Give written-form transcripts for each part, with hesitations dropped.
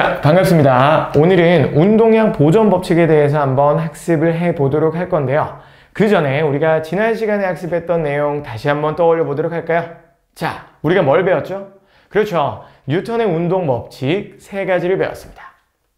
자, 반갑습니다. 오늘은 운동량 보존 법칙에 대해서 한번 학습을 해보도록 할 건데요. 그 전에 우리가 지난 시간에 학습했던 내용 다시 한번 떠올려 보도록 할까요? 자, 우리가 뭘 배웠죠? 그렇죠. 뉴턴의 운동 법칙 세 가지를 배웠습니다.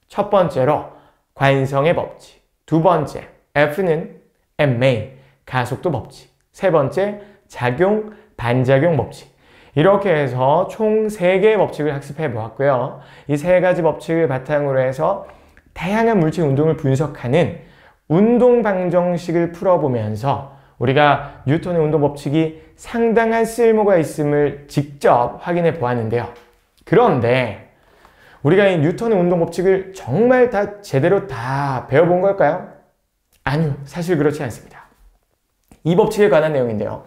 첫 번째로 관성의 법칙, 두 번째 F는 ma, 가속도 법칙, 세 번째 작용, 반작용 법칙. 이렇게 해서 총 3개의 법칙을 학습해 보았고요. 이 3가지 법칙을 바탕으로 해서 다양한 물체 운동을 분석하는 운동 방정식을 풀어보면서 우리가 뉴턴의 운동 법칙이 상당한 쓸모가 있음을 직접 확인해 보았는데요. 그런데 우리가 이 뉴턴의 운동 법칙을 정말 다 제대로 다 배워본 걸까요? 아니요, 사실 그렇지 않습니다. 이 법칙에 관한 내용인데요.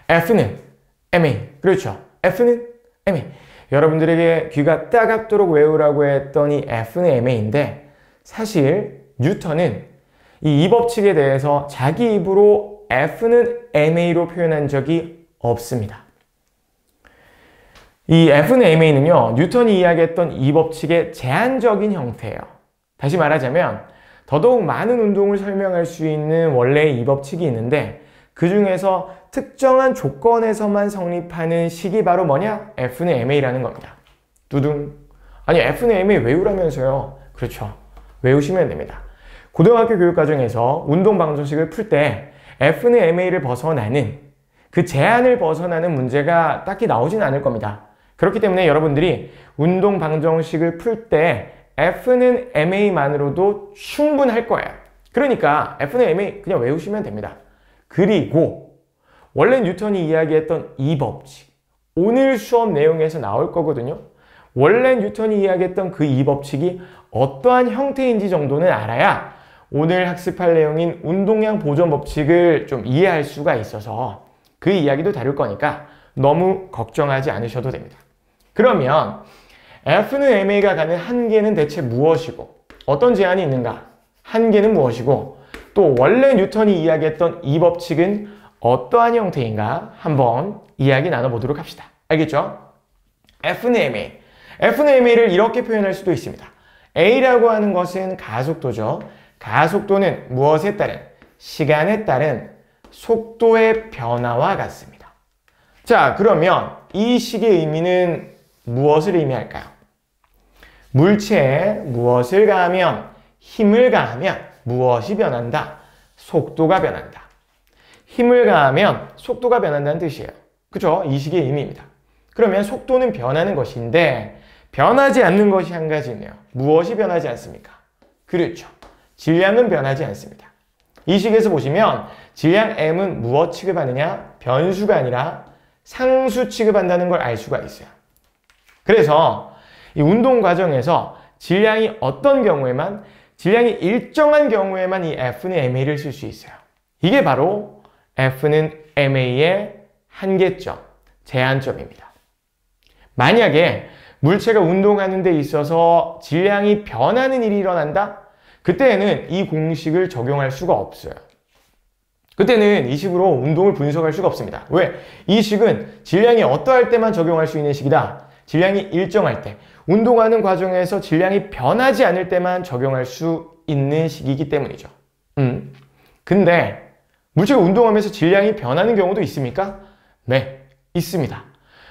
F는 ma, 그렇죠. F는 ma. 여러분들에게 귀가 따갑도록 외우라고 했던 이 F는 ma인데 사실 뉴턴은 이 법칙에 대해서 자기 입으로 F는 ma로 표현한 적이 없습니다. 이 F는 ma는요, 뉴턴이 이야기했던 이 법칙의 제한적인 형태예요. 다시 말하자면 더더욱 많은 운동을 설명할 수 있는 원래의 이 법칙이 있는데 그 중에서 특정한 조건에서만 성립하는 식이 바로 뭐냐? F는 ma라는 겁니다. 두둥. 아니, F는 ma 외우라면서요. 그렇죠. 외우시면 됩니다. 고등학교 교육과정에서 운동 방정식을 풀 때 F는 ma를 벗어나는 그 제한을 벗어나는 문제가 딱히 나오진 않을 겁니다. 그렇기 때문에 여러분들이 운동 방정식을 풀 때 F는 ma만으로도 충분할 거예요. 그러니까 F는 ma 그냥 외우시면 됩니다. 그리고 원래 뉴턴이 이야기했던 이 법칙, 오늘 수업 내용에서 나올 거거든요. 원래 뉴턴이 이야기했던 그 이 법칙이 어떠한 형태인지 정도는 알아야 오늘 학습할 내용인 운동량 보존 법칙을 좀 이해할 수가 있어서 그 이야기도 다룰 거니까 너무 걱정하지 않으셔도 됩니다. 그러면 F는 ma가 가는 한계는 대체 무엇이고 어떤 제한이 있는가? 한계는 무엇이고 또 원래 뉴턴이 이야기했던 이 법칙은 어떠한 형태인가 한번 이야기 나눠보도록 합시다. 알겠죠? F는 ma. F는 ma를 이렇게 표현할 수도 있습니다. A라고 하는 것은 가속도죠. 가속도는 무엇에 따른? 시간에 따른 속도의 변화와 같습니다. 자, 그러면 이 식의 의미는 무엇을 의미할까요? 물체에 무엇을 가하면, 힘을 가하면 무엇이 변한다? 속도가 변한다. 힘을 가하면 속도가 변한다는 뜻이에요. 그죠? 이 식의 의미입니다. 그러면 속도는 변하는 것인데 변하지 않는 것이 한 가지 있네요. 무엇이 변하지 않습니까? 그렇죠. 질량은 변하지 않습니다. 이 식에서 보시면 질량 m은 무엇 취급하느냐? 변수가 아니라 상수 취급한다는 걸 알 수가 있어요. 그래서 이 운동 과정에서 질량이 어떤 경우에만 질량이 일정한 경우에만 이 F는 ma를 쓸 수 있어요. 이게 바로 F는 ma의 한계점, 제한점입니다. 만약에 물체가 운동하는 데 있어서 질량이 변하는 일이 일어난다? 그때는 이 공식을 적용할 수가 없어요. 그때는 이 식으로 운동을 분석할 수가 없습니다. 왜? 이 식은 질량이 어떠할 때만 적용할 수 있는 식이다. 질량이 일정할 때, 운동하는 과정에서 질량이 변하지 않을 때만 적용할 수 있는 식이기 때문이죠. 근데 물체가 운동하면서 질량이 변하는 경우도 있습니까? 네, 있습니다.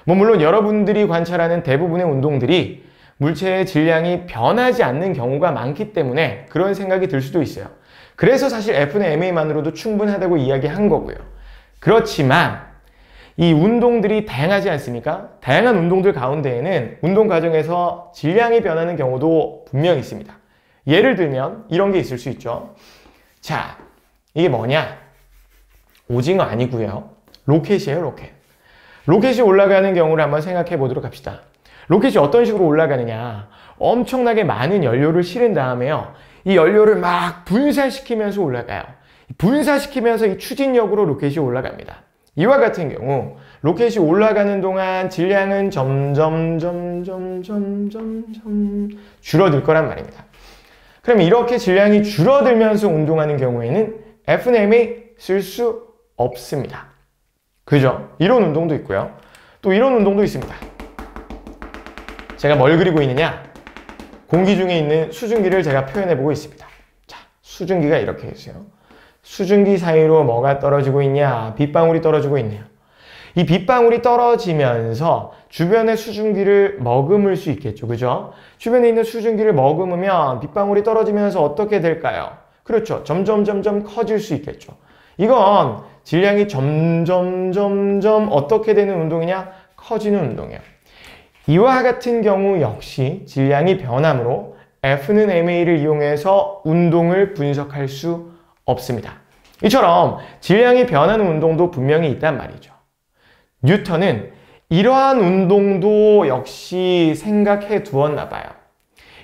물론 여러분들이 관찰하는 대부분의 운동들이 물체의 질량이 변하지 않는 경우가 많기 때문에 그런 생각이 들 수도 있어요. 그래서 사실 F는 ma만으로도 충분하다고 이야기한 거고요. 그렇지만 이 운동들이 다양하지 않습니까? 다양한 운동들 가운데에는 운동 과정에서 질량이 변하는 경우도 분명히 있습니다. 예를 들면 이런 게 있을 수 있죠. 자, 이게 뭐냐? 오징어 아니고요. 로켓이에요, 로켓. 로켓이 올라가는 경우를 한번 생각해 보도록 합시다. 로켓이 어떤 식으로 올라가느냐? 엄청나게 많은 연료를 실은 다음에요. 이 연료를 막 분사시키면서 올라가요. 분사시키면서 이 추진력으로 로켓이 올라갑니다. 이와 같은 경우 로켓이 올라가는 동안 질량은 점점 줄어들 거란 말입니다. 그럼 이렇게 질량이 줄어들면서 운동하는 경우에는 F는 ma 쓸 수 없습니다. 그죠? 이런 운동도 있고요. 또 이런 운동도 있습니다. 제가 뭘 그리고 있느냐? 공기 중에 있는 수증기를 제가 표현해 보고 있습니다. 자, 수증기가 이렇게 있어요. 수증기 사이로 뭐가 떨어지고 있냐? 빗방울이 떨어지고 있네요. 이 빗방울이 떨어지면서 주변의 수증기를 머금을 수 있겠죠. 그죠? 주변에 있는 수증기를 머금으면 빗방울이 떨어지면서 어떻게 될까요? 그렇죠. 점점 커질 수 있겠죠. 이건 질량이 점점 어떻게 되는 운동이냐? 커지는 운동이에요. 이와 같은 경우 역시 질량이 변함으로 F는 ma를 이용해서 운동을 분석할 수 없습니다. 이처럼 질량이 변하는 운동도 분명히 있단 말이죠. 뉴턴은 이러한 운동도 역시 생각해 두었나 봐요.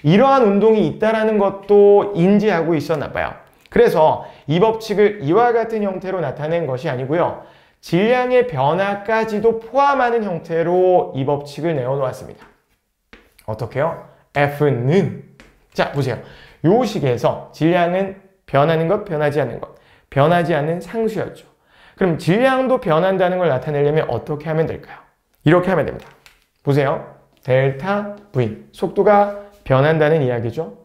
이러한 운동이 있다는 것도 인지하고 있었나 봐요. 그래서 이 법칙을 이와 같은 형태로 나타낸 것이 아니고요. 질량의 변화까지도 포함하는 형태로 이 법칙을 내어놓았습니다. 어떻게요? F는 자 보세요. 요 식에서 질량은 변하는 것, 변하지 않는 것, 변하지 않는 상수였죠. 그럼 질량도 변한다는 걸 나타내려면 어떻게 하면 될까요? 이렇게 하면 됩니다. 보세요. 델타 V, 속도가 변한다는 이야기죠.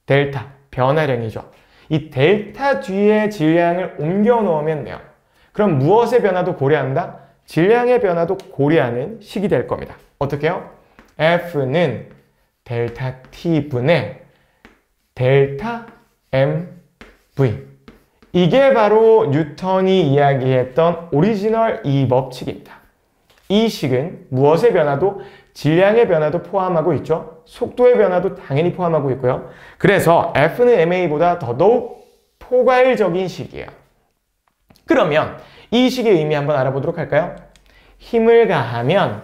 델타, 변화량이죠. 이 델타 뒤에 질량을 옮겨 놓으면 돼요. 그럼 무엇의 변화도 고려한다? 질량의 변화도 고려하는 식이 될 겁니다. 어떻게 해요? F는 델타 T분의 델타 mv. 이게 바로 뉴턴이 이야기했던 오리지널 이 법칙입니다. 이 식은 무엇의 변화도 질량의 변화도 포함하고 있죠. 속도의 변화도 당연히 포함하고 있고요. 그래서 F는 ma보다 더더욱 포괄적인 식이에요. 그러면 이 식의 의미 한번 알아보도록 할까요? 힘을 가하면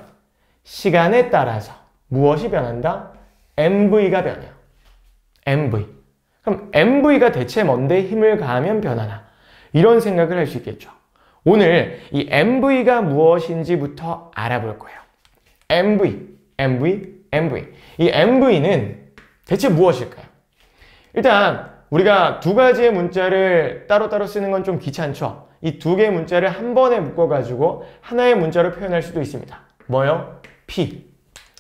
시간에 따라서 무엇이 변한다? mv가 변해요. mv. 그럼 mv가 대체 뭔데 힘을 가하면 변하나? 이런 생각을 할 수 있겠죠. 오늘 이 mv가 무엇인지부터 알아볼 거예요. mv. 이 mv는 대체 무엇일까요? 일단 우리가 두 가지의 문자를 따로따로 쓰는 건 좀 귀찮죠? 이 두 개의 문자를 한 번에 묶어가지고 하나의 문자로 표현할 수도 있습니다. 뭐요? P.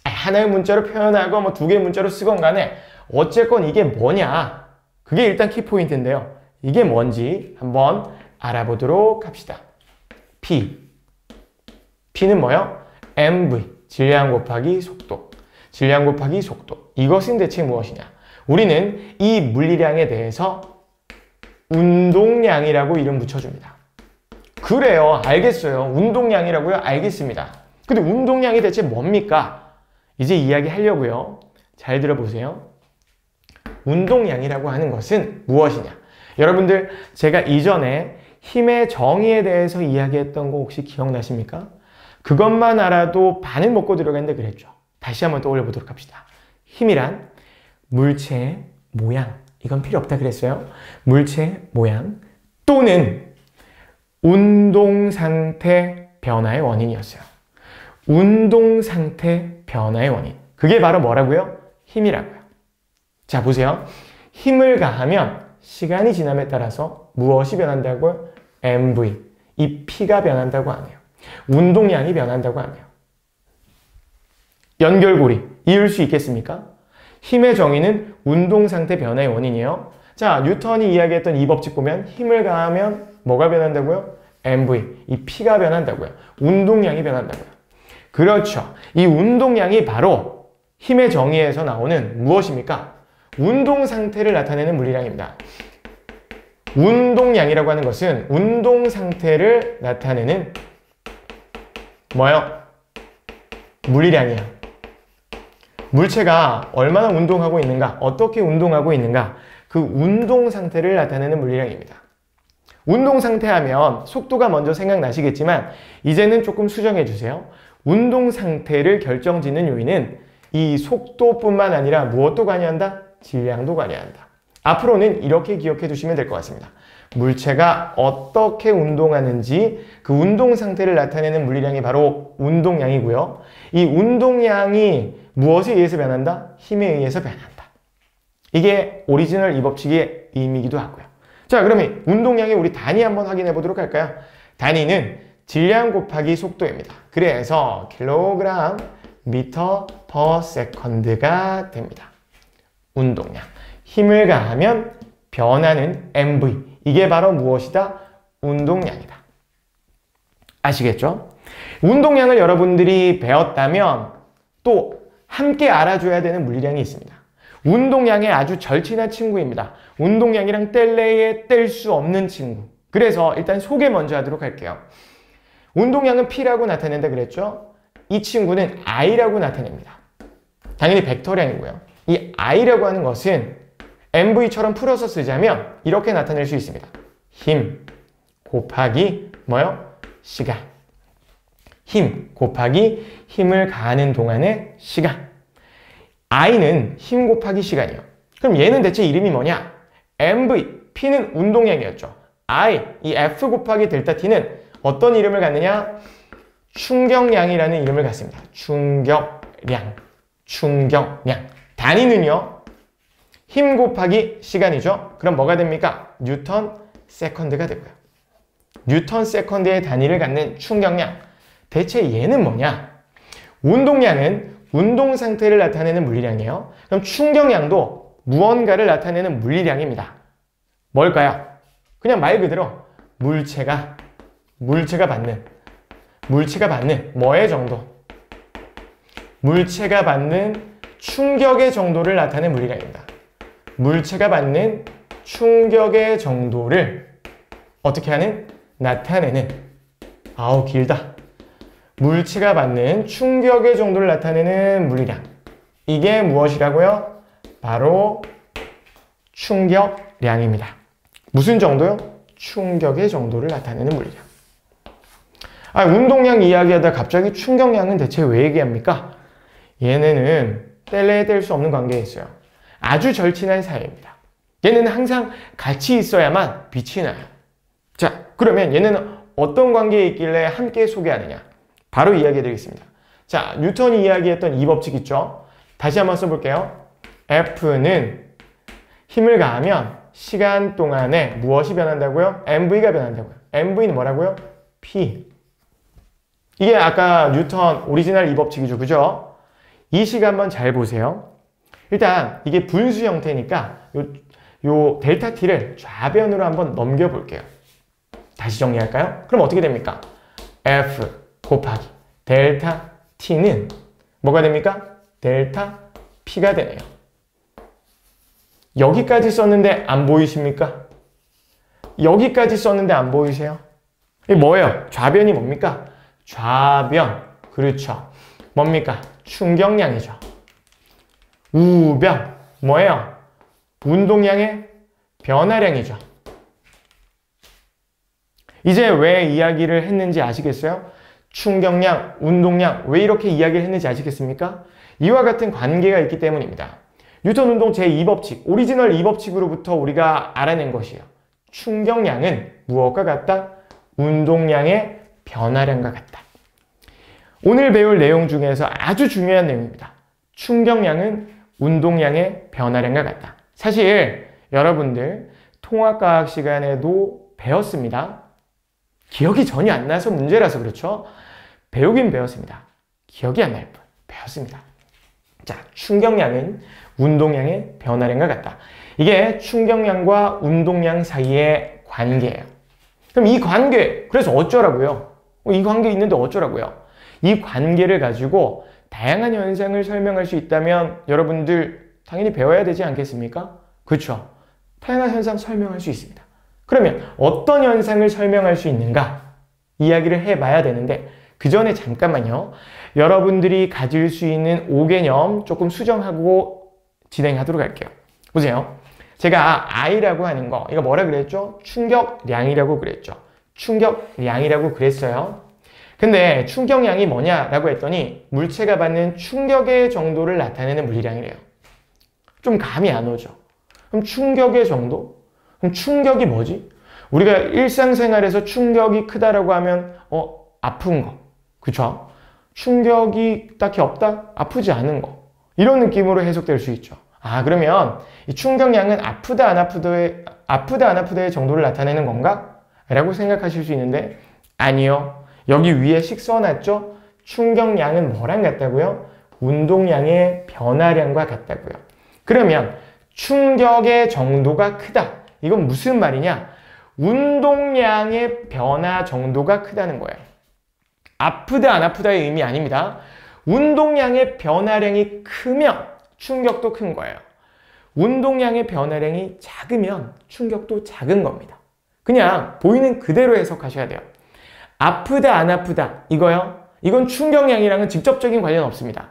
하나의 문자로 표현하고 뭐 두 개의 문자로 쓰건 간에 어쨌건 이게 뭐냐? 그게 일단 키포인트인데요. 이게 뭔지 한번 알아보도록 합시다. P. P는 뭐요? mv. 질량 곱하기 속도. 질량 곱하기 속도. 이것은 대체 무엇이냐? 우리는 이 물리량에 대해서 운동량이라고 이름 붙여줍니다. 그래요. 알겠어요. 운동량이라고요? 알겠습니다. 근데 운동량이 대체 뭡니까? 이제 이야기하려고요. 잘 들어보세요. 운동량이라고 하는 것은 무엇이냐? 여러분들 제가 이전에 힘의 정의에 대해서 이야기했던 거 혹시 기억나십니까? 그것만 알아도 반을 먹고 들어갔는데 그랬죠. 다시 한번 떠올려 보도록 합시다. 힘이란 물체의 모양. 이건 필요 없다 그랬어요. 물체의 모양 또는 운동 상태 변화의 원인이었어요. 운동 상태 변화의 원인. 그게 바로 뭐라고요? 힘이라고요. 자, 보세요. 힘을 가하면 시간이 지남에 따라서 무엇이 변한다고요? mv. 이 P가 변한다고 하네요. 운동량이 변한다고 하네요. 연결고리. 이을 수 있겠습니까? 힘의 정의는 운동 상태 변화의 원인이에요. 자, 뉴턴이 이야기했던 이 법칙 보면 힘을 가하면 뭐가 변한다고요? mv. 이 P가 변한다고요. 운동량이 변한다고요. 그렇죠. 이 운동량이 바로 힘의 정의에서 나오는 무엇입니까? 운동 상태를 나타내는 물리량입니다. 운동량이라고 하는 것은 운동 상태를 나타내는 뭐요? 물리량이에요. 물체가 얼마나 운동하고 있는가, 어떻게 운동하고 있는가, 그 운동 상태를 나타내는 물리량입니다. 운동 상태 하면 속도가 먼저 생각나시겠지만 이제는 조금 수정해 주세요. 운동 상태를 결정짓는 요인은 이 속도뿐만 아니라 무엇도 관여한다? 질량도 관여한다. 앞으로는 이렇게 기억해 두시면 될 것 같습니다. 물체가 어떻게 운동하는지 그 운동 상태를 나타내는 물리량이 바로 운동량이고요. 이 운동량이 무엇에 의해서 변한다? 힘에 의해서 변한다. 이게 오리지널 이 법칙의 의미이기도 하고요. 자, 그러면 운동량의 우리 단위 한번 확인해 보도록 할까요? 단위는 질량 곱하기 속도입니다. 그래서 킬로그램 미터 퍼 세컨드가 됩니다. 운동량. 힘을 가하면 변하는 MV. 이게 바로 무엇이다? 운동량이다. 아시겠죠? 운동량을 여러분들이 배웠다면 또 함께 알아줘야 되는 물리량이 있습니다. 운동량의 아주 절친한 친구입니다. 운동량이랑 뗄래야 뗄 수 없는 친구. 그래서 일단 소개 먼저 하도록 할게요. 운동량은 P라고 나타낸다 그랬죠? 이 친구는 I라고 나타냅니다. 당연히 벡터량이고요. 이 I라고 하는 것은 MV처럼 풀어서 쓰자면 이렇게 나타낼 수 있습니다. 힘 곱하기 뭐요? 시간. 힘 곱하기 힘을 가하는 동안의 시간. I는 힘 곱하기 시간이요. 그럼 얘는 대체 이름이 뭐냐? MV, P는 운동량이었죠. I, 이 F 곱하기 델타 T는 어떤 이름을 갖느냐? 충격량이라는 이름을 갖습니다. 충격량, 충격량. 단위는요, 힘 곱하기 시간이죠. 그럼 뭐가 됩니까? 뉴턴 세컨드가 되고요. 뉴턴 세컨드의 단위를 갖는 충격량. 대체 얘는 뭐냐? 운동량은 운동 상태를 나타내는 물리량이에요. 그럼 충격량도 무언가를 나타내는 물리량입니다. 뭘까요? 그냥 말 그대로 물체가 받는 뭐의 정도? 물체가 받는 충격의 정도를 나타내는 물리량입니다. 물체가 받는 충격의 정도를 어떻게 하는? 나타내는. 아우 길다. 물체가 받는 충격의 정도를 나타내는 물리량. 이게 무엇이라고요? 바로 충격량입니다. 무슨 정도요? 충격의 정도를 나타내는 물리량. 운동량 이야기하다 갑자기 충격량은 대체 왜 얘기합니까? 얘네는 뗄래야 뗄 수 없는 관계에 있어요. 아주 절친한 사이입니다. 얘네는 항상 같이 있어야만 빛이 나요. 자, 그러면 얘네는 어떤 관계에 있길래 함께 소개하느냐? 바로 이야기해 드리겠습니다. 자, 뉴턴이 이야기했던 이 법칙 있죠? 다시 한번 써볼게요. F는 힘을 가하면 시간 동안에 무엇이 변한다고요? MV가 변한다고요. MV는 뭐라고요? P. 이게 아까 뉴턴 오리지널 이 법칙이죠. 그죠? 이 식 한번 잘 보세요. 일단 이게 분수 형태니까 요 델타 T를 좌변으로 한번 넘겨볼게요. 다시 정리할까요? 그럼 어떻게 됩니까? F 곱하기 델타 T는 뭐가 됩니까? 델타 P가 되네요. 여기까지 썼는데 안 보이십니까? 여기까지 썼는데 안 보이세요? 이게 뭐예요? 좌변이 뭡니까? 좌변. 그렇죠. 뭡니까? 충격량이죠. 우변. 뭐예요? 운동량의 변화량이죠. 이제 왜 이야기를 했는지 아시겠어요? 충격량, 운동량 왜 이렇게 이야기를 했는지 아시겠습니까? 이와 같은 관계가 있기 때문입니다. 뉴턴 운동 제2법칙, 오리지널 2법칙으로부터 우리가 알아낸 것이에요. 충격량은 무엇과 같다? 운동량의 변화량과 같다. 오늘 배울 내용 중에서 아주 중요한 내용입니다. 충격량은 운동량의 변화량과 같다. 사실 여러분들 통합과학 시간에도 배웠습니다. 기억이 전혀 안 나서 문제라서 그렇죠. 배우긴 배웠습니다. 기억이 안 날 뿐 배웠습니다. 자, 충격량은 운동량의 변화량과 같다. 이게 충격량과 운동량 사이의 관계예요. 그럼 이 관계, 그래서 어쩌라고요? 이 관계 있는데 어쩌라고요? 이 관계를 가지고 다양한 현상을 설명할 수 있다면 여러분들 당연히 배워야 되지 않겠습니까? 그렇죠. 다양한 현상 설명할 수 있습니다. 그러면 어떤 현상을 설명할 수 있는가? 이야기를 해봐야 되는데 그 전에 잠깐만요. 여러분들이 가질 수 있는 5개념 조금 수정하고 진행하도록 할게요. 보세요. 제가 I라고 하는 거, 이거 뭐라 그랬죠? 충격량이라고 그랬죠. 충격량이라고 그랬어요. 근데 충격량이 뭐냐라고 했더니 물체가 받는 충격의 정도를 나타내는 물리량이래요. 좀 감이 안 오죠? 그럼 충격의 정도? 그럼 충격이 뭐지? 우리가 일상생활에서 충격이 크다라고 하면 아픈 거. 그쵸? 충격이 딱히 없다? 아프지 않은 거. 이런 느낌으로 해석될 수 있죠. 그러면 이 충격량은 아프다 안 아프다의 정도를 나타내는 건가? 라고 생각하실 수 있는데 아니요. 여기 위에 식 써놨죠? 충격량은 뭐랑 같다고요? 운동량의 변화량과 같다고요. 그러면 충격의 정도가 크다. 이건 무슨 말이냐? 운동량의 변화 정도가 크다는 거예요. 아프다 안 아프다의 의미 아닙니다. 운동량의 변화량이 크면 충격도 큰 거예요. 운동량의 변화량이 작으면 충격도 작은 겁니다. 그냥 보이는 그대로 해석하셔야 돼요. 아프다 안 아프다 이거요? 이건 충격량이랑은 직접적인 관련 없습니다.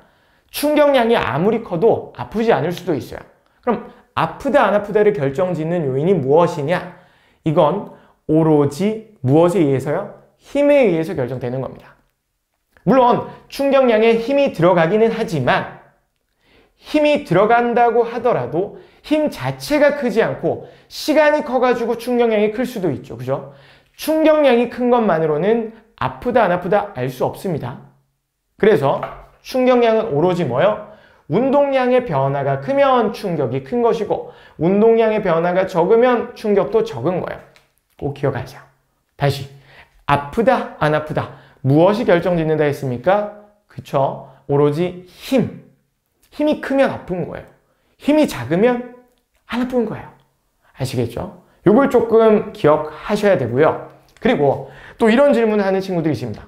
충격량이 아무리 커도 아프지 않을 수도 있어요. 그럼 아프다 안 아프다를 결정짓는 요인이 무엇이냐? 이건 오로지 무엇에 의해서요? 힘에 의해서 결정되는 겁니다. 물론 충격량에 힘이 들어가기는 하지만 힘이 들어간다고 하더라도 힘 자체가 크지 않고 시간이 커가지고 충격량이 클 수도 있죠. 그죠? 충격량이 큰 것만으로는 아프다 안 아프다 알 수 없습니다. 그래서 충격량은 오로지 뭐요? 운동량의 변화가 크면 충격이 큰 것이고 운동량의 변화가 적으면 충격도 적은 거예요. 꼭 기억하세요. 다시 아프다 안 아프다 무엇이 결정짓는다 했습니까? 그쵸? 오로지 힘. 힘이 크면 아픈 거예요. 힘이 작으면 안 아픈 거예요. 아시겠죠? 요걸 조금 기억하셔야 되고요. 그리고 또 이런 질문을 하는 친구들이 있습니다.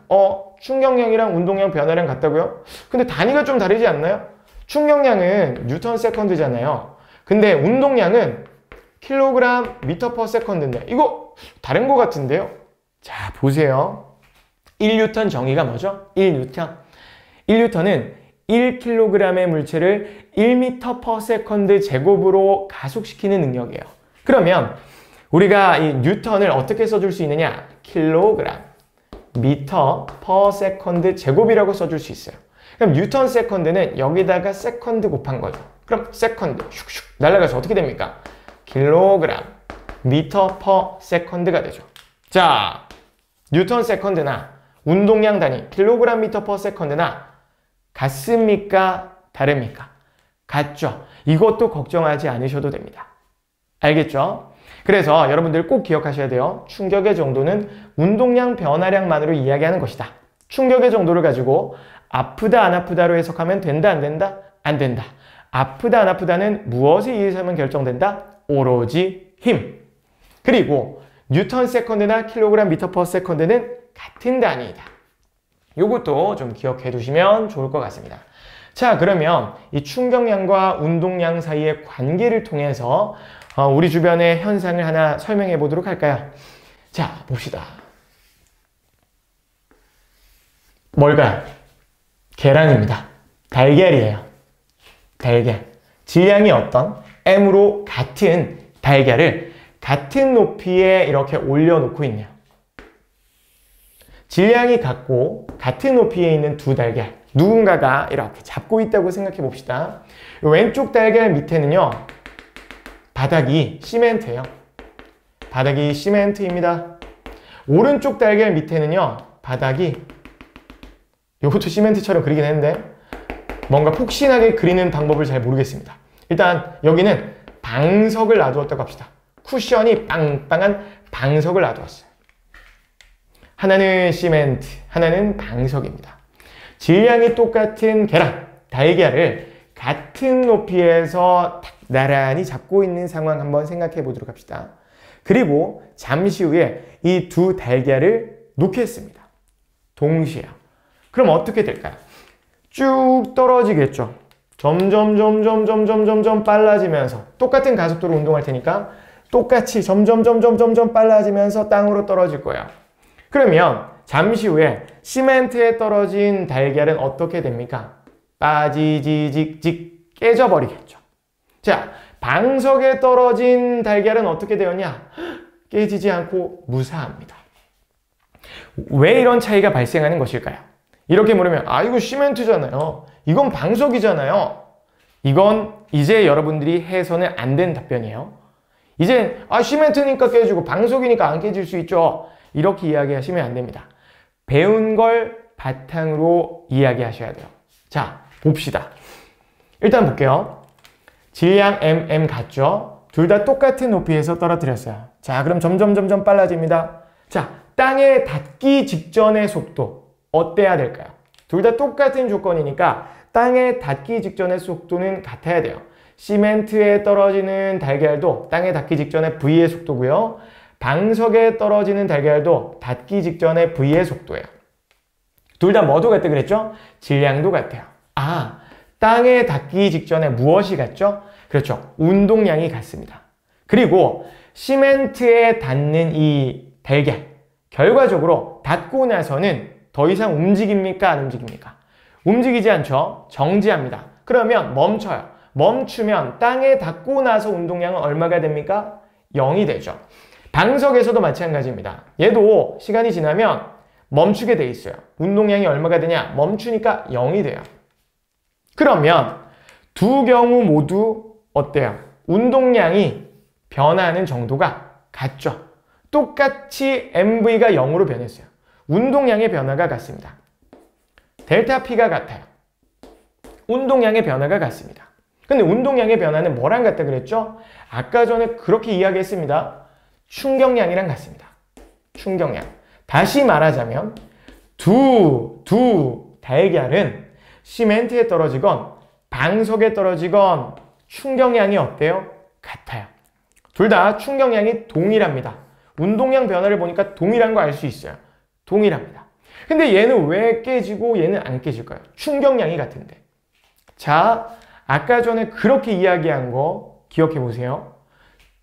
충격량이랑 운동량 변화량 같다고요? 근데 단위가 좀 다르지 않나요? 충격량은 뉴턴 세컨드잖아요. 근데 운동량은 킬로그램 미터 퍼 세컨드인데 이거 다른 것 같은데요? 자, 보세요. 1뉴턴 정의가 뭐죠? 1뉴턴. 1뉴턴은 1kg의 물체를 1m per second 제곱으로 가속시키는 능력이에요. 그러면 우리가 이 뉴턴을 어떻게 써줄 수 있느냐? 킬로그램, 미터 per second 제곱이라고 써줄 수 있어요. 그럼 뉴턴 세컨드는 여기다가 세컨드 곱한 거죠. 그럼 세컨드 슉슉 날아가서 어떻게 됩니까? 킬로그램, 미터 per second가 되죠. 자, 뉴턴 세컨드나 운동량 단위 킬로그램 미터 per second나 같습니까? 다릅니까? 같죠. 이것도 걱정하지 않으셔도 됩니다. 알겠죠? 그래서 여러분들 꼭 기억하셔야 돼요. 충격의 정도는 운동량 변화량만으로 이야기하는 것이다. 충격의 정도를 가지고 아프다 안 아프다로 해석하면 된다 안 된다? 안 된다. 아프다 안 아프다는 무엇에 의해서만 결정된다? 오로지 힘. 그리고 뉴턴 세컨드나 킬로그램 미터 퍼 세컨드는 같은 단위이다. 요것도 좀 기억해 두시면 좋을 것 같습니다. 자, 그러면 이 충격량과 운동량 사이의 관계를 통해서 우리 주변의 현상을 하나 설명해 보도록 할까요? 자, 봅시다. 뭘까요? 계란입니다. 달걀이에요. 달걀. 질량이 어떤? M으로 같은 달걀을 같은 높이에 이렇게 올려놓고 있네요. 질량이 같고 같은 높이에 있는 두 달걀 누군가가 이렇게 잡고 있다고 생각해 봅시다. 왼쪽 달걀 밑에는요 바닥이 시멘트예요. 바닥이 시멘트입니다. 오른쪽 달걀 밑에는요 바닥이 이것도 시멘트처럼 그리긴 했는데 뭔가 폭신하게 그리는 방법을 잘 모르겠습니다. 일단 여기는 방석을 놔두었다고 합시다. 쿠션이 빵빵한 방석을 놔두었어요. 하나는 시멘트, 하나는 방석입니다. 질량이 똑같은 계란, 달걀을 같은 높이에서 나란히 잡고 있는 상황 한번 생각해 보도록 합시다. 그리고 잠시 후에 이 두 달걀을 놓겠습니다. 동시에요. 그럼 어떻게 될까요? 쭉 떨어지겠죠. 점점 빨라지면서 똑같은 가속도로 운동할 테니까 똑같이 점점 빨라지면서 땅으로 떨어질 거예요. 그러면 잠시 후에 시멘트에 떨어진 달걀은 어떻게 됩니까? 빠지지직직 깨져버리겠죠. 자, 방석에 떨어진 달걀은 어떻게 되었냐? 깨지지 않고 무사합니다. 왜 이런 차이가 발생하는 것일까요? 이렇게 물으면 이거 시멘트잖아요. 이건 방석이잖아요. 이건 이제 여러분들이 해서는 안 된 답변이에요. 이제 시멘트니까 깨지고 방석이니까 안 깨질 수 있죠. 이렇게 이야기하시면 안 됩니다. 배운 걸 바탕으로 이야기하셔야 돼요. 자, 봅시다. 일단 볼게요. 질량 M 같죠? 둘 다 똑같은 높이에서 떨어뜨렸어요. 자, 그럼 점점 빨라집니다. 자, 땅에 닿기 직전의 속도 어때야 될까요? 둘 다 똑같은 조건이니까 땅에 닿기 직전의 속도는 같아야 돼요. 시멘트에 떨어지는 달걀도 땅에 닿기 직전에 V의 속도고요. 방석에 떨어지는 달걀도 닿기 직전에 V의 속도예요. 둘 다 뭐도 같다 그랬죠? 질량도 같아요. 아, 땅에 닿기 직전에 무엇이 같죠? 그렇죠. 운동량이 같습니다. 그리고 시멘트에 닿는 이 달걀, 결과적으로 닿고 나서는 더 이상 움직입니까? 안 움직입니까? 움직이지 않죠? 정지합니다. 그러면 멈춰요. 멈추면 땅에 닿고 나서 운동량은 얼마가 됩니까? 0이 되죠. 방석에서도 마찬가지입니다. 얘도 시간이 지나면 멈추게 돼 있어요. 운동량이 얼마가 되냐? 멈추니까 0이 돼요. 그러면 두 경우 모두 어때요? 운동량이 변하는 정도가 같죠. 똑같이 MV가 0으로 변했어요. 운동량의 변화가 같습니다. 델타 P가 같아요. 운동량의 변화가 같습니다. 근데 운동량의 변화는 뭐랑 같다 그랬죠? 아까 전에 그렇게 이야기했습니다. 충격량이랑 같습니다. 충격량. 다시 말하자면 두 달걀은 시멘트에 떨어지건 방석에 떨어지건 충격량이 어때요? 같아요. 둘 다 충격량이 동일합니다. 운동량 변화를 보니까 동일한 거 알 수 있어요. 동일합니다. 근데 얘는 왜 깨지고 얘는 안 깨질까요? 충격량이 같은데. 자, 아까 전에 그렇게 이야기한 거 기억해 보세요.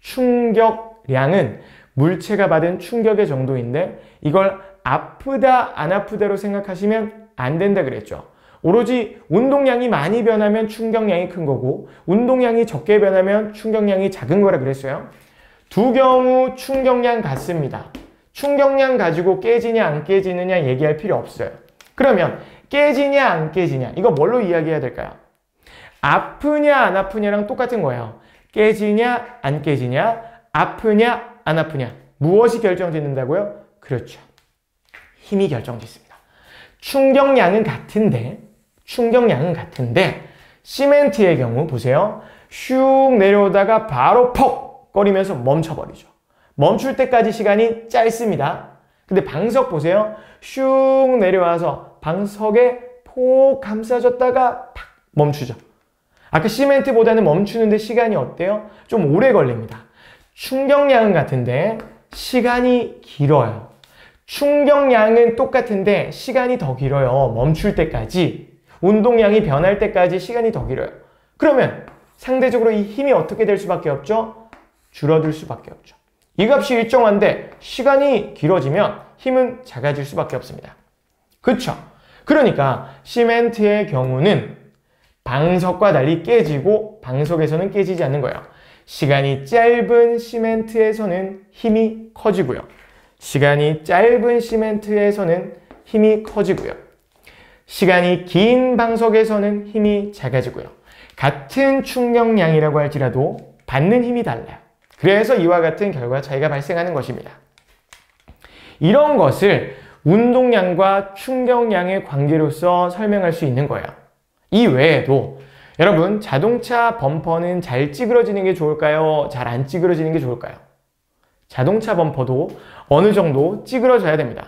충격량은 물체가 받은 충격의 정도인데 이걸 아프다 안 아프다로 생각하시면 안 된다 그랬죠. 오로지 운동량이 많이 변하면 충격량이 큰 거고 운동량이 적게 변하면 충격량이 작은 거라 그랬어요. 두 경우 충격량 같습니다. 충격량 가지고 깨지냐 안 깨지느냐 얘기할 필요 없어요. 그러면 깨지냐 안 깨지냐 이거 뭘로 이야기해야 될까요? 아프냐 안 아프냐랑 똑같은 거예요. 깨지냐 안 깨지냐, 아프냐 안 아프냐. 무엇이 결정짓는다고요? 그렇죠. 힘이 결정짓습니다. 충격량은 같은데 시멘트의 경우 보세요. 슉 내려오다가 바로 퍽 거리면서 멈춰버리죠. 멈출 때까지 시간이 짧습니다. 근데 방석 보세요. 슉 내려와서 방석에 폭 감싸졌다가 탁 멈추죠. 아까 시멘트보다는 멈추는데 시간이 어때요? 좀 오래 걸립니다. 충격량은 같은데 시간이 길어요. 충격량은 똑같은데 시간이 더 길어요. 멈출 때까지. 운동량이 변할 때까지 시간이 더 길어요. 그러면 상대적으로 이 힘이 어떻게 될 수밖에 없죠? 줄어들 수밖에 없죠. 이 값이 일정한데 시간이 길어지면 힘은 작아질 수밖에 없습니다. 그렇죠? 그러니까 시멘트의 경우는 방석과 달리 깨지고 방석에서는 깨지지 않는 거예요. 시간이 짧은 시멘트에서는 힘이 커지고요. 시간이 짧은 시멘트에서는 힘이 커지고요. 시간이 긴 방석에서는 힘이 작아지고요. 같은 충격량이라고 할지라도 받는 힘이 달라요. 그래서 이와 같은 결과 차이가 발생하는 것입니다. 이런 것을 운동량과 충격량의 관계로서 설명할 수 있는 거예요. 이 외에도 여러분 자동차 범퍼는 잘 찌그러지는 게 좋을까요? 잘 안 찌그러지는 게 좋을까요? 자동차 범퍼도 어느 정도 찌그러져야 됩니다.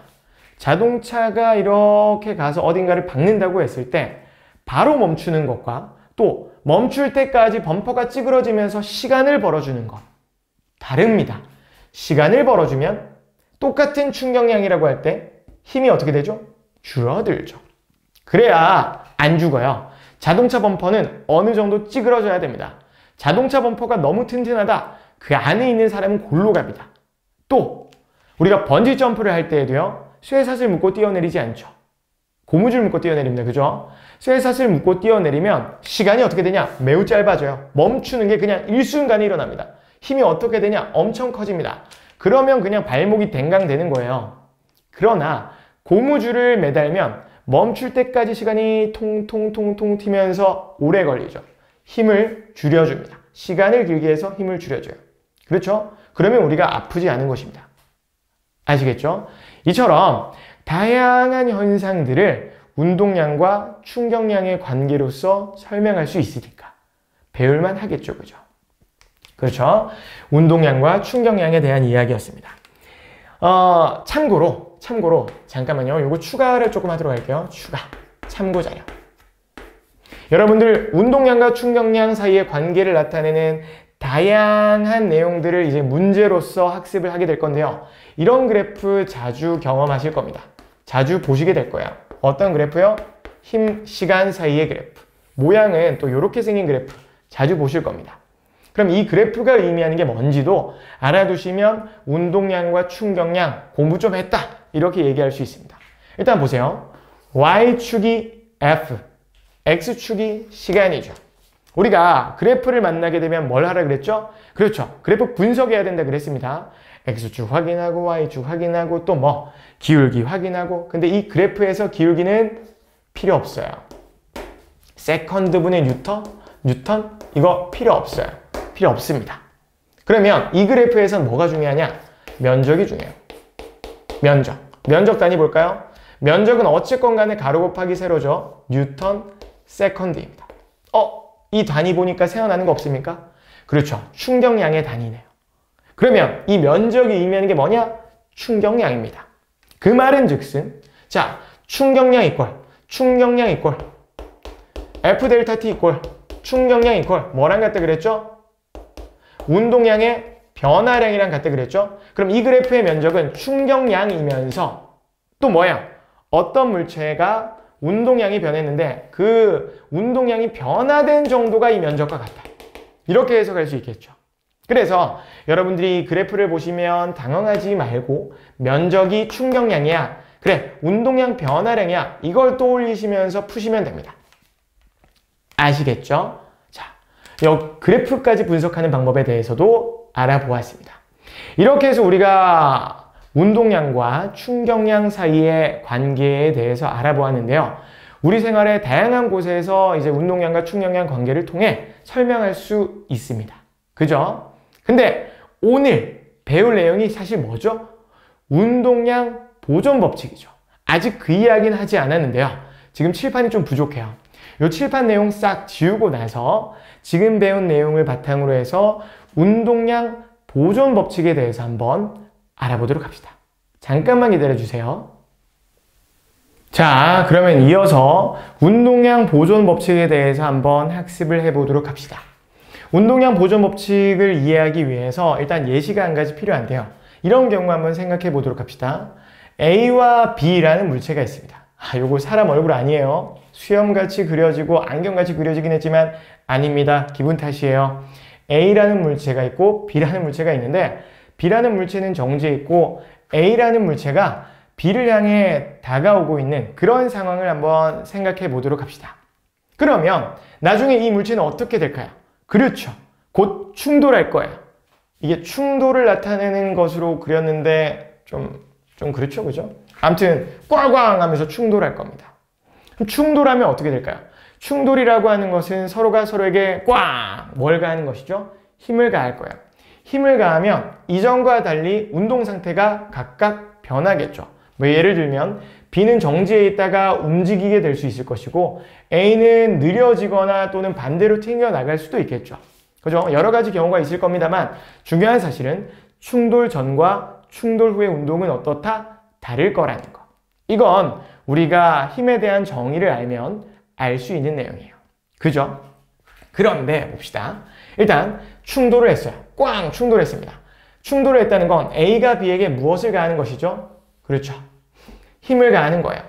자동차가 이렇게 가서 어딘가를 박는다고 했을 때 바로 멈추는 것과 또 멈출 때까지 범퍼가 찌그러지면서 시간을 벌어주는 것 다릅니다. 시간을 벌어주면 똑같은 충격량이라고 할 때 힘이 어떻게 되죠? 줄어들죠. 그래야 안 죽어요. 자동차 범퍼는 어느 정도 찌그러져야 됩니다. 자동차 범퍼가 너무 튼튼하다. 그 안에 있는 사람은 골로 갑니다. 또 우리가 번지 점프를 할 때에도요. 쇠사슬 묶고 뛰어내리지 않죠. 고무줄 묶고 뛰어내립니다. 그죠? 쇠사슬 묶고 뛰어내리면 시간이 어떻게 되냐? 매우 짧아져요. 멈추는 게 그냥 일순간에 일어납니다. 힘이 어떻게 되냐? 엄청 커집니다. 그러면 그냥 발목이 댕강되는 거예요. 그러나 고무줄을 매달면 멈출 때까지 시간이 통통통통 튀면서 오래 걸리죠. 힘을 줄여줍니다. 시간을 길게 해서 힘을 줄여줘요. 그렇죠? 그러면 우리가 아프지 않은 것입니다. 아시겠죠? 이처럼 다양한 현상들을 운동량과 충격량의 관계로서 설명할 수 있으니까 배울만 하겠죠. 그죠? 그렇죠? 운동량과 충격량에 대한 이야기였습니다. 참고로 잠깐만요. 요거 추가를 조금 하도록 할게요. 추가. 참고 자료. 여러분들 운동량과 충격량 사이의 관계를 나타내는 다양한 내용들을 이제 문제로서 학습을 하게 될 건데요. 이런 그래프 자주 경험하실 겁니다. 자주 보시게 될 거예요. 어떤 그래프요? 힘, 시간 사이의 그래프. 모양은 또 이렇게 생긴 그래프 자주 보실 겁니다. 그럼 이 그래프가 의미하는 게 뭔지도 알아두시면 운동량과 충격량 공부 좀 했다 이렇게 얘기할 수 있습니다. 일단 보세요. Y축이 F, X축이 시간이죠. 우리가 그래프를 만나게 되면 뭘 하라 그랬죠? 그렇죠. 그래프 분석해야 된다 그랬습니다. X축 확인하고 Y축 확인하고 또 뭐 기울기 확인하고. 근데 이 그래프에서 기울기는 필요 없어요. 세컨드분의 뉴턴 이거 필요 없어요. 필요 없습니다. 그러면 이 그래프에서는 뭐가 중요하냐? 면적이 중요해요. 면적 단위 볼까요? 면적은 어쨌건 간에 가로 곱하기 세로죠. 뉴턴 세컨드입니다. 이 단위 보니까 생각나는 거 없습니까? 그렇죠. 충격량의 단위네요. 그러면 이 면적이 의미하는 게 뭐냐? 충격량입니다. 그 말은 즉슨 자, 충격량 이퀄 F 델타 T 이퀄 충격량 이퀄 뭐랑 같다 그랬죠? 운동량의 변화량이랑 같다 그랬죠? 그럼 이 그래프의 면적은 충격량이면서 또 뭐야? 어떤 물체가 운동량이 변했는데 그 운동량이 변화된 정도가 이 면적과 같다. 이렇게 해석할 수 있겠죠. 그래서 여러분들이 그래프를 보시면 당황하지 말고 면적이 충격량이야. 그래, 운동량 변화량이야. 이걸 떠올리시면서 푸시면 됩니다. 아시겠죠? 자, 그래프까지 분석하는 방법에 대해서도 알아보았습니다. 이렇게 해서 우리가 운동량과 충격량 사이의 관계에 대해서 알아보았는데요. 우리 생활의 다양한 곳에서 이제 운동량과 충격량 관계를 통해 설명할 수 있습니다. 그죠? 근데 오늘 배울 내용이 사실 뭐죠? 운동량 보존 법칙이죠. 아직 그 이야기는 하지 않았는데요. 지금 칠판이 좀 부족해요. 이 칠판 내용 싹 지우고 나서 지금 배운 내용을 바탕으로 해서 운동량 보존 법칙에 대해서 한번 알아보도록 합시다. 잠깐만 기다려주세요. 자, 그러면 이어서 운동량 보존 법칙에 대해서 한번 학습을 해보도록 합시다. 운동량 보존 법칙을 이해하기 위해서 일단 예시가 한 가지 필요한데요. 이런 경우 한번 생각해 보도록 합시다. A와 B라는 물체가 있습니다. 요거 사람 얼굴 아니에요. 수염같이 그려지고 안경같이 그려지긴 했지만 아닙니다. 기분 탓이에요. A라는 물체가 있고 B라는 물체가 있는데 B라는 물체는 정지해 있고 A라는 물체가 B를 향해 다가오고 있는 그런 상황을 한번 생각해 보도록 합시다. 그러면 나중에 이 물체는 어떻게 될까요? 그렇죠. 곧 충돌할 거예요. 이게 충돌을 나타내는 것으로 그렸는데 좀 그렇죠, 그죠? 아무튼 꽝꽝 하면서 충돌할 겁니다. 그럼 충돌하면 어떻게 될까요? 충돌이라고 하는 것은 서로가 서로에게 꽝! 뭘 가하는 것이죠? 힘을 가할 거예요. 힘을 가하면 이전과 달리 운동 상태가 각각 변하겠죠. 뭐 예를 들면 B는 정지해 있다가 움직이게 될 수 있을 것이고 A는 느려지거나 또는 반대로 튕겨나갈 수도 있겠죠. 그죠? 여러 가지 경우가 있을 겁니다만 중요한 사실은 충돌 전과 충돌 후의 운동은 어떻다? 다를 거라는 거. 이건 우리가 힘에 대한 정의를 알면 알 수 있는 내용이에요. 그죠? 그런데 봅시다. 일단 충돌을 했어요. 꽝! 충돌했습니다. 충돌을 했다는 건 A가 B에게 무엇을 가하는 것이죠? 그렇죠. 힘을 가하는 거예요.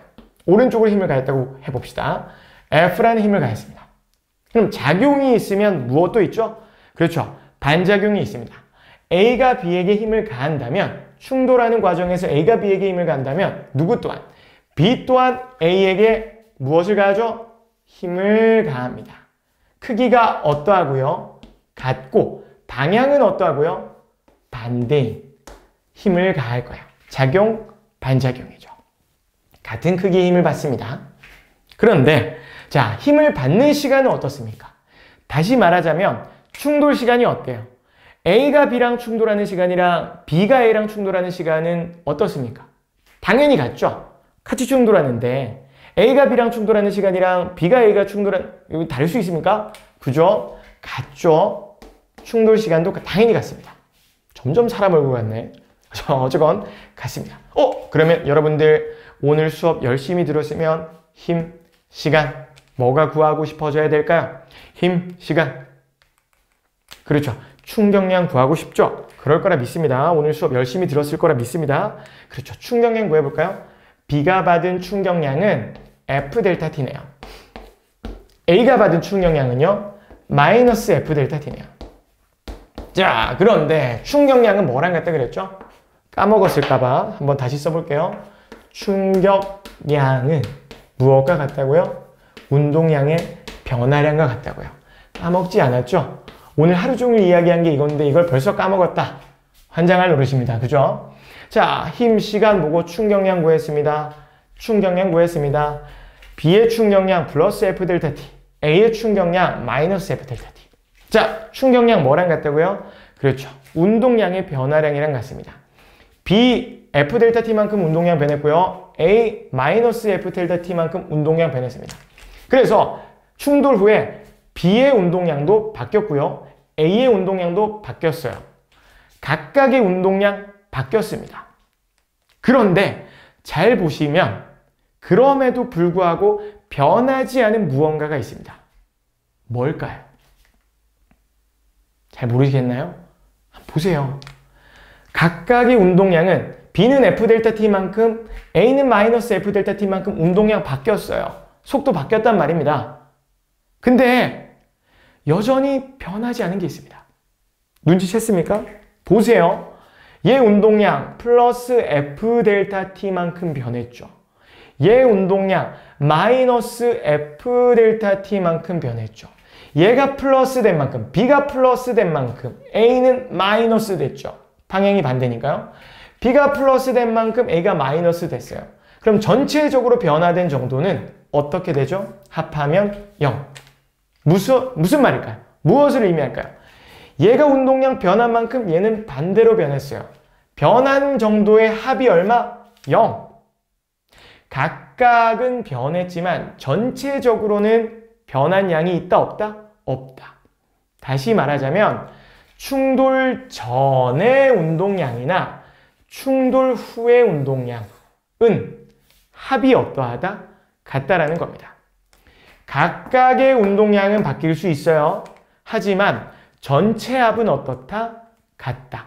오른쪽으로 힘을 가했다고 해봅시다. F라는 힘을 가했습니다. 그럼 작용이 있으면 무엇도 있죠? 그렇죠. 반작용이 있습니다. A가 B에게 힘을 가한다면 충돌하는 과정에서 A가 B에게 힘을 가한다면 누구 또한? B 또한 A에게 무엇을 가하죠? 힘을 가합니다. 크기가 어떠하고요? 같고 방향은 어떠하고요? 반대인 힘을 가할 거예요. 작용, 반작용이죠. 같은 크기의 힘을 받습니다. 그런데 자, 힘을 받는 시간은 어떻습니까? 다시 말하자면 충돌 시간이 어때요? A가 B랑 충돌하는 시간이랑 B가 A랑 충돌하는 시간은 어떻습니까? 당연히 같죠? 같이 충돌하는데 A가 B랑 충돌하는 시간이랑 B가 A가 이거 다를 수 있습니까? 그죠? 같죠? 충돌 시간도 당연히 같습니다. 점점 사람 얼굴 같네. 어쨌건 같습니다. 그러면 여러분들 오늘 수업 열심히 들었으면 힘, 시간 뭐가 구하고 싶어져야 될까요? 힘, 시간. 그렇죠. 충격량 구하고 싶죠? 그럴 거라 믿습니다. 오늘 수업 열심히 들었을 거라 믿습니다. 그렇죠. 충격량 구해볼까요? B가 받은 충격량은 F 델타 T네요. A가 받은 충격량은요, 마이너스 F 델타 T네요. 자, 그런데 충격량은 뭐랑 같다 그랬죠? 까먹었을까봐 한번 다시 써볼게요. 충격량은 무엇과 같다고요? 운동량의 변화량과 같다고요. 까먹지 않았죠? 오늘 하루 종일 이야기한 게 이건데 이걸 벌써 까먹었다. 환장할 노릇입니다. 그죠? 자, 힘, 시간 보고 충격량 구했습니다. 충격량 구했습니다. B의 충격량 플러스 F 델타 T, A의 충격량 마이너스 F 델타 T. 자, 충격량 뭐랑 같다고요? 그렇죠. 운동량의 변화량이랑 같습니다. B, F 델타 T만큼 운동량 변했고요. A, 마이너스 F 델타 T만큼 운동량 변했습니다. 그래서 충돌 후에 B의 운동량도 바뀌었고요. A의 운동량도 바뀌었어요. 각각의 운동량 바뀌었습니다. 그런데 잘 보시면 그럼에도 불구하고 변하지 않은 무언가가 있습니다. 뭘까요? 잘 모르시겠나요? 보세요. 각각의 운동량은 B는 F 델타 T만큼 A는 마이너스 F 델타 T만큼 운동량 바뀌었어요. 속도 바뀌었단 말입니다. 근데 여전히 변하지 않은 게 있습니다. 눈치챘습니까? 보세요. 얘 운동량 플러스 F 델타 T만큼 변했죠. 얘 운동량 마이너스 F 델타 T만큼 변했죠. 얘가 플러스 된 만큼, B가 플러스 된 만큼 A는 마이너스 됐죠. 방향이 반대니까요. B가 플러스 된 만큼 A가 마이너스 됐어요. 그럼 전체적으로 변화된 정도는 어떻게 되죠? 합하면 0. 무슨 말일까요? 무엇을 의미할까요? 얘가 운동량 변한 만큼 얘는 반대로 변했어요. 변한 정도의 합이 얼마? 0. 각각은 변했지만 전체적으로는 변한 양이 있다 없다? 없다. 다시 말하자면 충돌 전의 운동량이나 충돌 후의 운동량은 합이 어떠하다? 같다라는 겁니다. 각각의 운동량은 바뀔 수 있어요. 하지만 전체 합은 어떻다? 같다.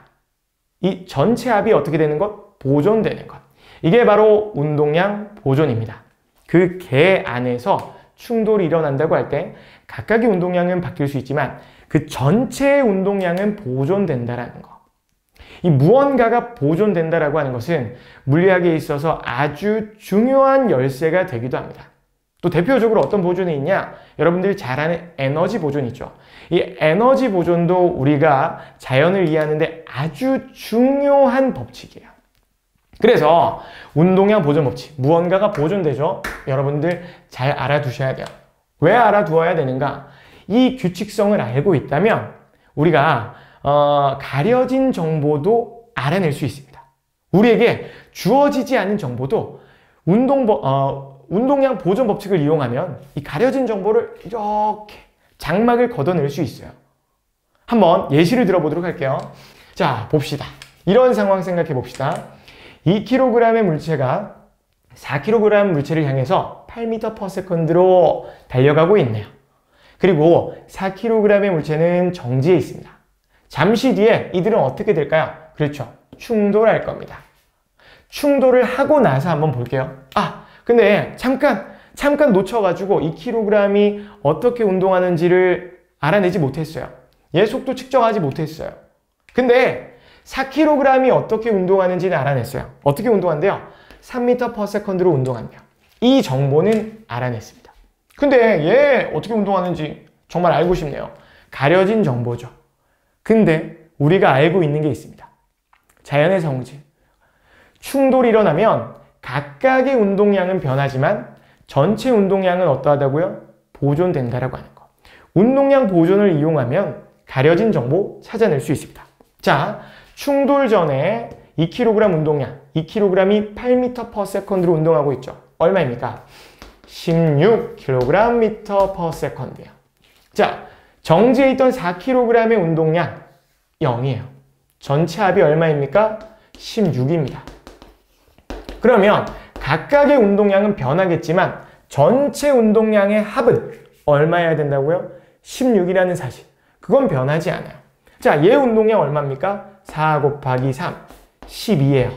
이 전체 합이 어떻게 되는 것? 보존되는 것. 이게 바로 운동량 보존입니다. 그 개 안에서 충돌이 일어난다고 할 때 각각의 운동량은 바뀔 수 있지만 그 전체의 운동량은 보존된다라는 거. 이 무언가가 보존된다라고 하는 것은 물리학에 있어서 아주 중요한 열쇠가 되기도 합니다. 또 대표적으로 어떤 보존이 있냐? 여러분들이 잘 아는 에너지 보존 있죠. 이 에너지 보존도 우리가 자연을 이해하는데 아주 중요한 법칙이에요. 그래서 운동량 보존 법칙, 무언가가 보존되죠? 여러분들 잘 알아두셔야 돼요. 왜 알아두어야 되는가? 이 규칙성을 알고 있다면 우리가 가려진 정보도 알아낼 수 있습니다. 우리에게 주어지지 않은 정보도 운동량 보존 법칙을 이용하면 이 가려진 정보를 이렇게 장막을 걷어낼 수 있어요. 한번 예시를 들어보도록 할게요. 자, 봅시다. 이런 상황 생각해 봅시다. 2kg의 물체가 4kg 물체를 향해서 8m/s로 달려가고 있네요. 그리고 4kg의 물체는 정지해 있습니다. 잠시 뒤에 이들은 어떻게 될까요? 그렇죠. 충돌할 겁니다. 충돌을 하고 나서 한번 볼게요. 근데 잠깐 놓쳐가지고 2kg이 어떻게 운동하는지를 알아내지 못했어요. 얘 속도 측정하지 못했어요. 근데 4kg이 어떻게 운동하는지는 알아냈어요. 어떻게 운동한대요? 3m/s로 운동한대요. 이 정보는 알아냈습니다. 근데 얘 어떻게 운동하는지 정말 알고 싶네요. 가려진 정보죠. 근데 우리가 알고 있는 게 있습니다. 자연의 성질. 충돌이 일어나면 각각의 운동량은 변하지만 전체 운동량은 어떠하다고요? 보존된다라고 하는 거. 운동량 보존을 이용하면 가려진 정보 찾아낼 수 있습니다. 자, 충돌 전에 2kg 운동량, 2kg이 8m/s로 운동하고 있죠. 얼마입니까? 16kg/s예요. 자, 정지해 있던 4kg의 운동량 0이에요. 전체 합이 얼마입니까? 16입니다. 그러면 각각의 운동량은 변하겠지만 전체 운동량의 합은 얼마여야 된다고요? 16이라는 사실. 그건 변하지 않아요. 자, 얘 운동량 얼마입니까? 4 곱하기 3, 12예요.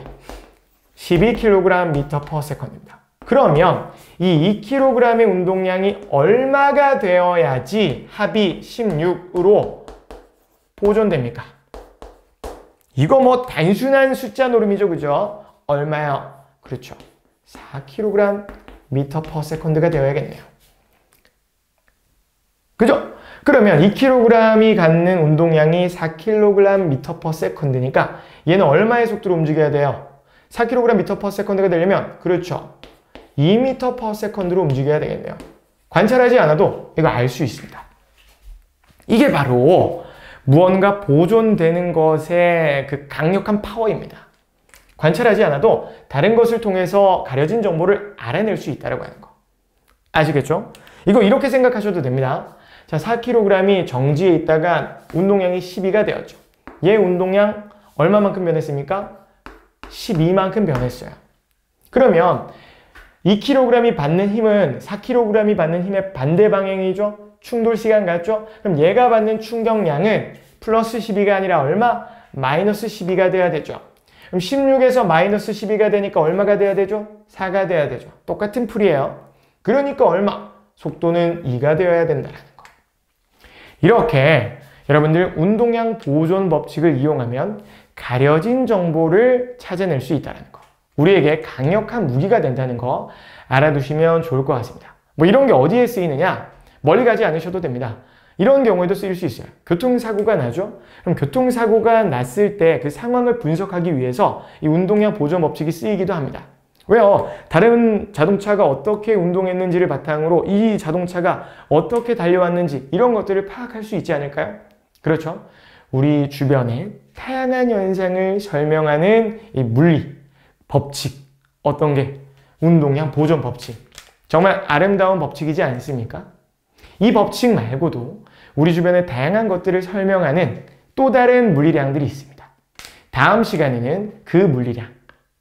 12kg/m/s입니다. 그러면 이 2kg의 운동량이 얼마가 되어야지 합이 16으로 보존됩니까? 이거 뭐 단순한 숫자 노름이죠, 그죠? 얼마요? 그렇죠. 4kg/m/s가 되어야겠네요. 그죠? 그러면 2kg이 갖는 운동량이 4kg/m/s니까 얘는 얼마의 속도로 움직여야 돼요? 4kg/m/s가 되려면 그렇죠. 2m/s로 움직여야 되겠네요. 관찰하지 않아도 이거 알 수 있습니다. 이게 바로 무언가 보존되는 것의 그 강력한 파워입니다. 관찰하지 않아도 다른 것을 통해서 가려진 정보를 알아낼 수 있다고 하는 거. 아시겠죠? 이거 이렇게 생각하셔도 됩니다. 자, 4kg이 정지에 있다가 운동량이 12가 되었죠. 얘 운동량 얼마만큼 변했습니까? 12만큼 변했어요. 그러면 2kg이 받는 힘은 4kg이 받는 힘의 반대 방향이죠? 충돌 시간 같죠? 그럼 얘가 받는 충격량은 플러스 12가 아니라 얼마? 마이너스 12가 돼야 되죠. 그럼 16에서 마이너스 12가 되니까 얼마가 돼야 되죠? 4가 돼야 되죠. 똑같은 풀이에요. 그러니까 얼마? 속도는 2가 되어야 된다는 거. 이렇게 여러분들 운동량 보존 법칙을 이용하면 가려진 정보를 찾아낼 수 있다는 거. 우리에게 강력한 무기가 된다는 거 알아두시면 좋을 것 같습니다. 뭐 이런 게 어디에 쓰이느냐? 멀리 가지 않으셔도 됩니다. 이런 경우에도 쓰일 수 있어요. 교통사고가 나죠? 그럼 교통사고가 났을 때 그 상황을 분석하기 위해서 이 운동량 보존 법칙이 쓰이기도 합니다. 왜요? 다른 자동차가 어떻게 운동했는지를 바탕으로 이 자동차가 어떻게 달려왔는지 이런 것들을 파악할 수 있지 않을까요? 그렇죠? 우리 주변의 다양한 현상을 설명하는 이 물리, 법칙, 어떤 게? 운동량 보존 법칙. 정말 아름다운 법칙이지 않습니까? 이 법칙 말고도 우리 주변의 다양한 것들을 설명하는 또 다른 물리량들이 있습니다. 다음 시간에는 그 물리량,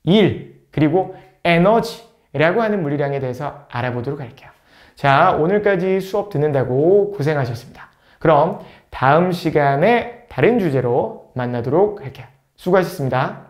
일, 그리고 에너지라고 하는 물리량에 대해서 알아보도록 할게요. 자, 오늘까지 수업 듣는다고 고생하셨습니다. 그럼 다음 시간에 다른 주제로 만나도록 할게요. 수고하셨습니다.